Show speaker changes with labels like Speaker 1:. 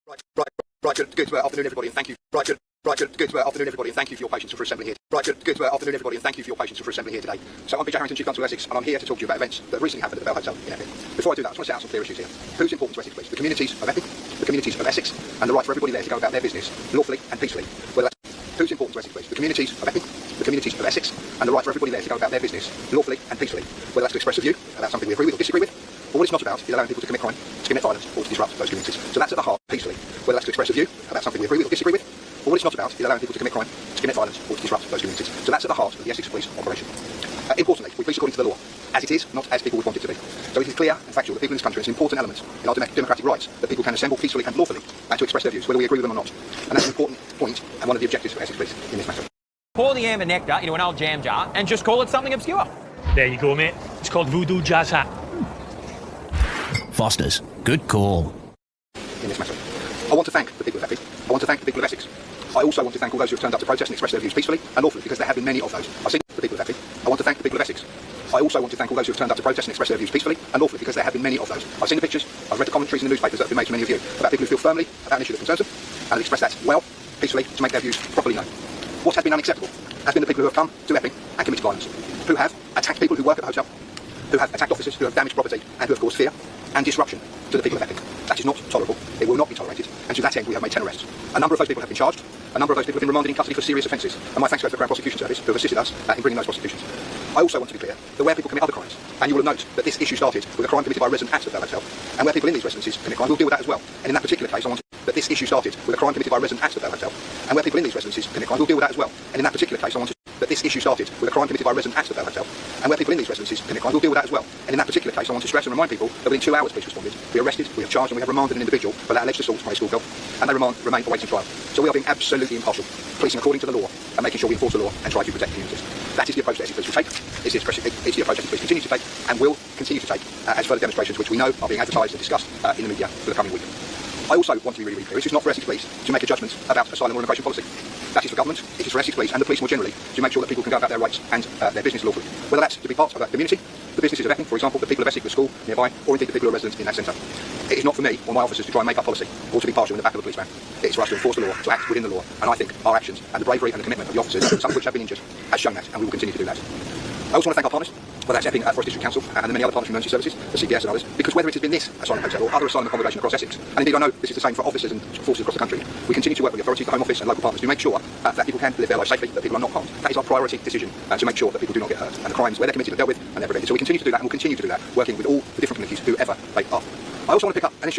Speaker 1: Right, good afternoon, everybody, and thank you. Good afternoon, everybody, and thank you for your patience for assembling here. Good afternoon, everybody, and thank you for your patience for assembling here today. So I'm BJ Harrington, Chief Constable of Essex, and I'm here to talk to you about events that recently happened at the Bell Hotel in Epping. Before I do that, I just want to set out some clear issues here. Who's important to Essex, please? The communities of Epping, the communities of Essex, and the right for everybody there to go about their business lawfully and peacefully. Who's important to Essex, please? The communities of Epping, the communities of Essex, and the right for everybody there to go about their business lawfully and peacefully. Whether that's to express a view about something we agree with or disagree with, or what it's not about is allowing people to commit crime, to commit violence, or to disrupt those communities. So that's at the heart, peacefully. Whether that's to express a view about something we agree with or disagree with, or what it's not about is allowing people to commit crime, to commit violence, or to disrupt those communities. So that's at the heart of the Essex Police operation. Importantly, we police according to the law, as it is, not as people would want it to be. So it is clear and factual that people in this country, it's an important element in our democratic rights, that people can assemble peacefully and lawfully to express their views, whether we agree with them or not. And that's an important point and one of the objectives of Essex Police in this matter.
Speaker 2: Pour the amber nectar into an old jam jar and just call it something obscure.
Speaker 3: There you go, mate. It's called Voodoo Jazz Hat.
Speaker 4: Foster's. Good call.
Speaker 1: In this matter. I want to thank the people of Epping. I want to thank the people of Essex. I also want to thank all those who have turned up to protest and express their views peacefully and lawfully, because there have been many of those. I've seen the people of Epping. I want to thank the people of Essex. I also want to thank all those who have turned up to protest and express their views peacefully and lawfully, because there have been many of those. I've seen the pictures, I've read the commentaries in the newspapers that have been made to many of you about people who feel firmly about an issue that concerns them and have expressed that well, peacefully, to make their views properly known. What has been unacceptable has been the people who have come to Epping and committed violence, who have attacked people who work at the hotel, who have attacked officers, who have damaged property, and who have caused fear and disruption to the people of Epping. That is not tolerable. It will not be tolerated. And to that end, we have made 10 arrests. A number of those people have been charged. A number of those people have been remanded in custody for serious offences. And my thanks go to the Crown Prosecution Service, who have assisted us in bringing those prosecutions. I also want to be clear that where people commit other crimes, and you will note that this issue started with a crime committed by a resident at the Bell Hotel, and where people in these residences commit crime, we'll deal with that as well. And in that particular case, I want to that this issue started with a crime committed by a resident at the Bell Hotel, and where people in these residences commit crime, we'll deal with that as well. And in that particular case, I want to that this issue started with a crime committed by a resident at the Bell Hotel, and where people in these residences commit crime, we'll deal with that as well. And in that particular case, I want to stress and remind people that within 2 hours, police responded. We arrested, we have charged, and we have remanded an individual for that alleged assault by a schoolgirl, and they remain awaiting trial. So we are being absolutely impartial, policing according to the law, and making sure we enforce the law and try to protect communities. That is the approach that Essex Police will take. It's the approach that Essex Police continue to take, and will continue to take as further demonstrations, which we know are being advertised and discussed in the media for the coming week. I also want to be really clear. This is not for Essex Police to make a judgment about asylum or immigration policy. That is for government, it is for Essex Police and the police more generally to make sure that people can go about their rights and their business lawfully. Whether that's to be part of that community, the businesses of Epping, for example, the people of Essex, the school nearby, or indeed the people who are residents in that centre. It is not for me or my officers to try and make up policy or to be partial in the back of a policeman. It is for us to enforce the law, to act within the law, and I think our actions and the bravery and the commitment of the officers, some of which have been injured, has shown that, and we will continue to do that. I also want to thank our partners, whether that's Epping Forest District Council and the many other partners from emergency services, the CPS and others, because whether it has been this asylum hotel or other asylum accommodation across Essex, and indeed I know this is the same for officers and forces across the country, we continue to work with the authorities, the Home Office and local partners to make sure that people can live their lives safely, that people are not harmed. That is our priority decision, to make sure that people do not get hurt, and the crimes where they're committed are dealt with and they're prevented. So we continue to do that, and we'll continue to do that, working with all the different communities, whoever they are. I also want to pick up an issue